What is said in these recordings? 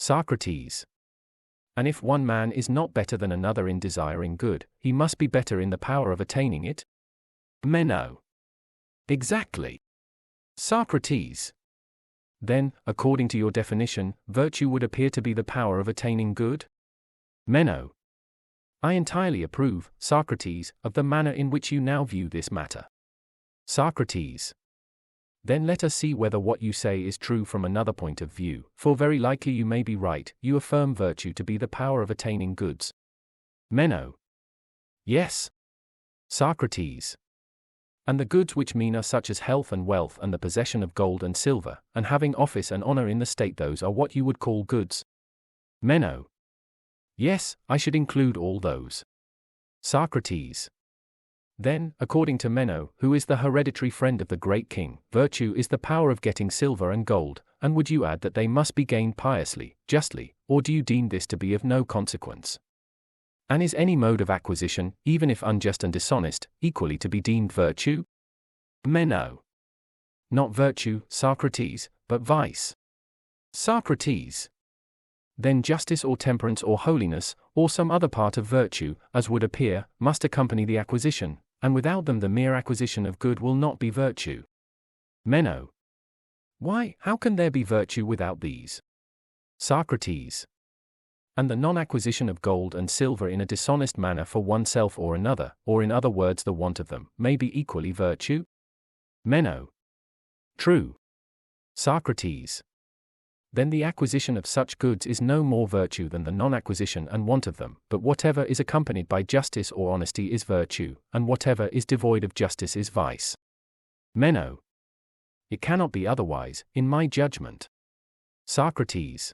Socrates. And if one man is not better than another in desiring good, he must be better in the power of attaining it? Meno. Exactly. Socrates. Then, according to your definition, virtue would appear to be the power of attaining good? Meno. I entirely approve, Socrates, of the manner in which you now view this matter. Socrates. Then let us see whether what you say is true from another point of view, for very likely you may be right. You affirm virtue to be the power of attaining goods. Meno. Yes. Socrates. And the goods which mean are such as health and wealth and the possession of gold and silver, and having office and honor in the state, those are what you would call goods? Meno. Yes, I should include all those. Socrates. Then, according to Meno, who is the hereditary friend of the great king, virtue is the power of getting silver and gold, and would you add that they must be gained piously, justly, or do you deem this to be of no consequence? And is any mode of acquisition, even if unjust and dishonest, equally to be deemed virtue? Meno. Not virtue, Socrates, but vice. Socrates. Then justice or temperance or holiness, or some other part of virtue, as would appear, must accompany the acquisition, and without them the mere acquisition of good will not be virtue. Meno. Why, how can there be virtue without these? Socrates. And the non-acquisition of gold and silver in a dishonest manner for oneself or another, or in other words the want of them, may be equally virtue? Meno. True. Socrates. Then the acquisition of such goods is no more virtue than the non-acquisition and want of them, but whatever is accompanied by justice or honesty is virtue, and whatever is devoid of justice is vice. Meno. It cannot be otherwise, in my judgment. Socrates.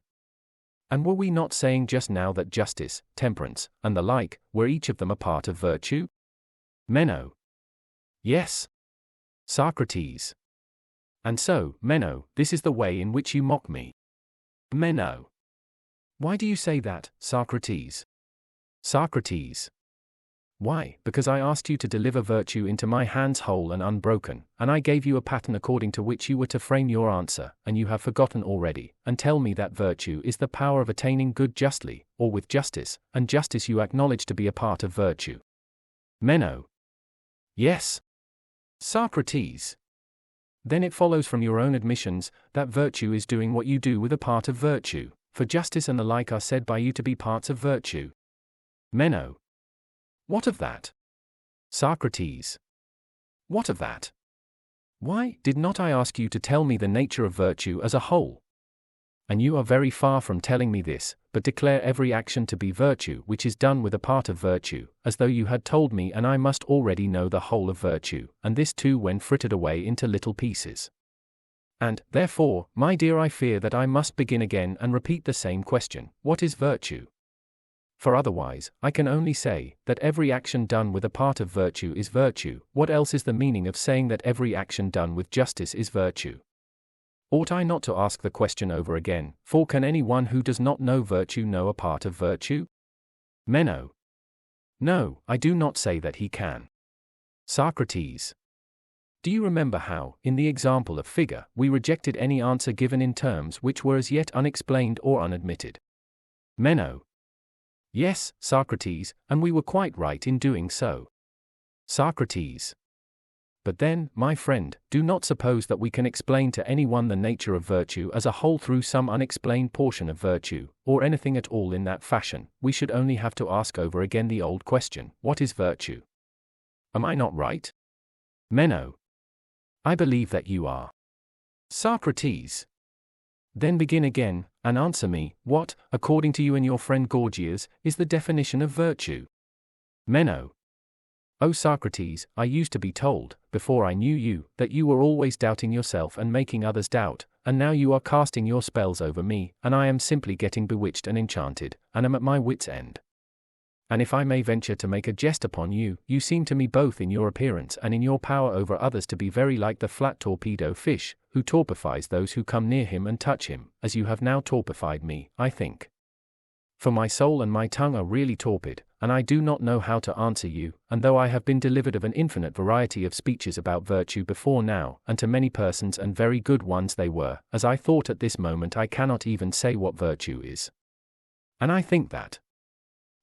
And were we not saying just now that justice, temperance, and the like, were each of them a part of virtue? Meno. Yes. Socrates. And so, Meno, this is the way in which you mock me. Meno. Why do you say that, Socrates? Socrates. Why, because I asked you to deliver virtue into my hands whole and unbroken, and I gave you a pattern according to which you were to frame your answer, and you have forgotten already, and tell me that virtue is the power of attaining good justly, or with justice, and justice you acknowledge to be a part of virtue. Meno. Yes. Socrates. Then it follows from your own admissions, that virtue is doing what you do with a part of virtue, for justice and the like are said by you to be parts of virtue. Meno. What of that? Socrates. What of that? Why, did not I ask you to tell me the nature of virtue as a whole? And you are very far from telling me this, but declare every action to be virtue which is done with a part of virtue, as though you had told me and I must already know the whole of virtue, and this too when frittered away into little pieces. And, therefore, my dear, I fear that I must begin again and repeat the same question, what is virtue? For otherwise, I can only say, that every action done with a part of virtue is virtue. What else is the meaning of saying that every action done with justice is virtue? Ought I not to ask the question over again, for can any one who does not know virtue know a part of virtue? Meno. No, I do not say that he can. Socrates. Do you remember how, in the example of figure, we rejected any answer given in terms which were as yet unexplained or unadmitted? Meno. Yes, Socrates, and we were quite right in doing so. Socrates. But then, my friend, do not suppose that we can explain to anyone the nature of virtue as a whole through some unexplained portion of virtue, or anything at all in that fashion. We should only have to ask over again the old question, what is virtue? Am I not right? Meno. I believe that you are. Socrates. Then begin again, and answer me, what, according to you and your friend Gorgias, is the definition of virtue? Meno. O Socrates, I used to be told, before I knew you, that you were always doubting yourself and making others doubt, and now you are casting your spells over me, and I am simply getting bewitched and enchanted, and am at my wits' end. And if I may venture to make a jest upon you, you seem to me both in your appearance and in your power over others to be very like the flat torpedo fish, who torpifies those who come near him and touch him, as you have now torpified me, I think. For my soul and my tongue are really torpid, and I do not know how to answer you, and though I have been delivered of an infinite variety of speeches about virtue before now, and to many persons and very good ones they were, as I thought at this moment I cannot even say what virtue is. And I think that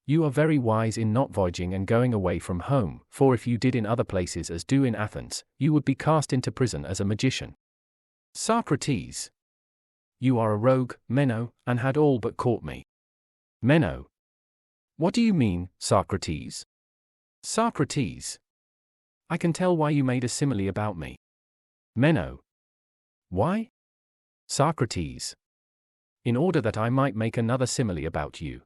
you are very wise in not voyaging and going away from home, for if you did in other places as do in Athens, you would be cast into prison as a magician. Socrates. You are a rogue, Meno, and had all but caught me. Meno. What do you mean, Socrates? Socrates. I can tell why you made a simile about me. Meno. Why? Socrates. In order that I might make another simile about you.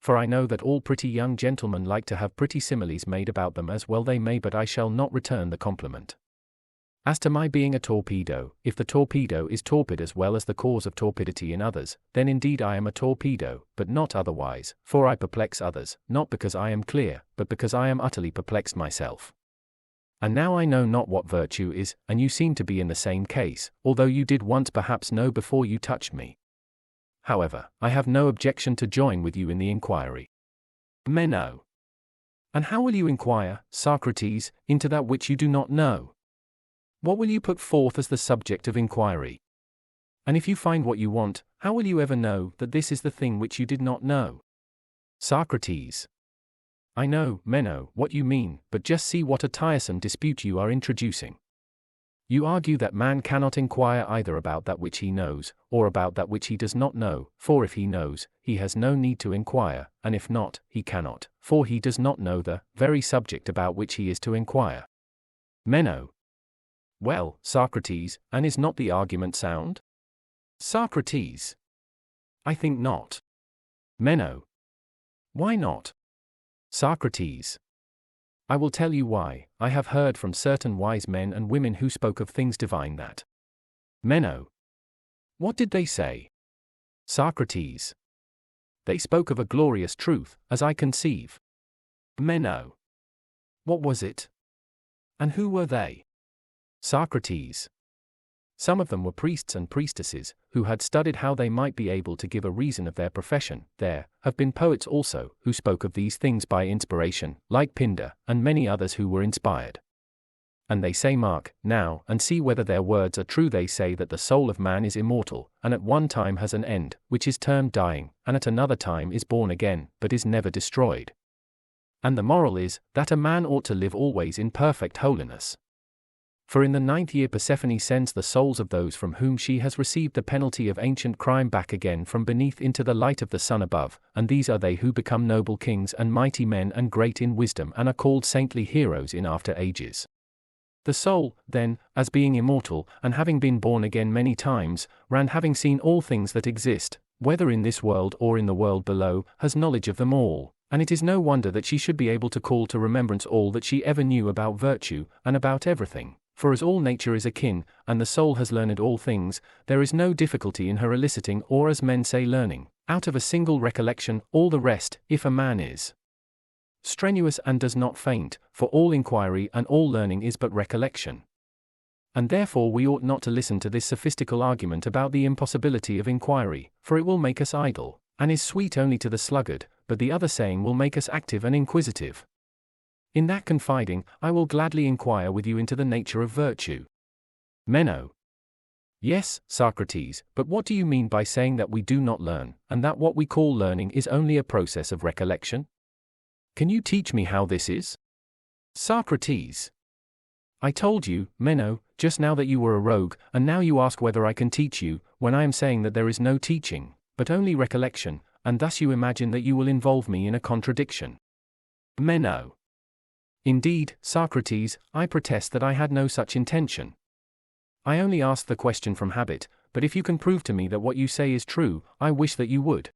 For I know that all pretty young gentlemen like to have pretty similes made about them, as well they may, but I shall not return the compliment. As to my being a torpedo, if the torpedo is torpid as well as the cause of torpidity in others, then indeed I am a torpedo, but not otherwise, for I perplex others, not because I am clear, but because I am utterly perplexed myself. And now I know not what virtue is, and you seem to be in the same case, although you did once perhaps know before you touched me. However, I have no objection to join with you in the inquiry. Meno. And how will you inquire, Socrates, into that which you do not know? What will you put forth as the subject of inquiry? And if you find what you want, how will you ever know that this is the thing which you did not know? Socrates. I know, Meno, what you mean, but just see what a tiresome dispute you are introducing. You argue that man cannot inquire either about that which he knows, or about that which he does not know, for if he knows, he has no need to inquire, and if not, he cannot, for he does not know the very subject about which he is to inquire. Meno. Well, Socrates, and is not the argument sound? Socrates. I think not. Meno. Why not? Socrates. I will tell you why. I have heard from certain wise men and women who spoke of things divine that. Meno. What did they say? Socrates. They spoke of a glorious truth, as I conceive. Meno. What was it? And who were they? Socrates. Some of them were priests and priestesses, who had studied how they might be able to give a reason of their profession. There have been poets also, who spoke of these things by inspiration, like Pindar, and many others who were inspired. And they say, mark, now, and see whether their words are true. They say that the soul of man is immortal, and at one time has an end, which is termed dying, and at another time is born again, but is never destroyed. And the moral is, that a man ought to live always in perfect holiness. For in the 9th year Persephone sends the souls of those from whom she has received the penalty of ancient crime back again from beneath into the light of the sun above, and these are they who become noble kings and mighty men and great in wisdom and are called saintly heroes in after ages. The soul, then, as being immortal, and having been born again many times, having seen all things that exist, whether in this world or in the world below, has knowledge of them all, and it is no wonder that she should be able to call to remembrance all that she ever knew about virtue, and about everything. For as all nature is akin, and the soul has learned all things, there is no difficulty in her eliciting, or as men say learning, out of a single recollection, all the rest, if a man is strenuous and does not faint, for all inquiry and all learning is but recollection. And therefore we ought not to listen to this sophistical argument about the impossibility of inquiry, for it will make us idle, and is sweet only to the sluggard, but the other saying will make us active and inquisitive. In that confiding, I will gladly inquire with you into the nature of virtue. Meno. Yes, Socrates, but what do you mean by saying that we do not learn, and that what we call learning is only a process of recollection? Can you teach me how this is? Socrates. I told you, Meno, just now that you were a rogue, and now you ask whether I can teach you, when I am saying that there is no teaching, but only recollection, and thus you imagine that you will involve me in a contradiction. Meno. Indeed, Socrates, I protest that I had no such intention. I only asked the question from habit, but if you can prove to me that what you say is true, I wish that you would.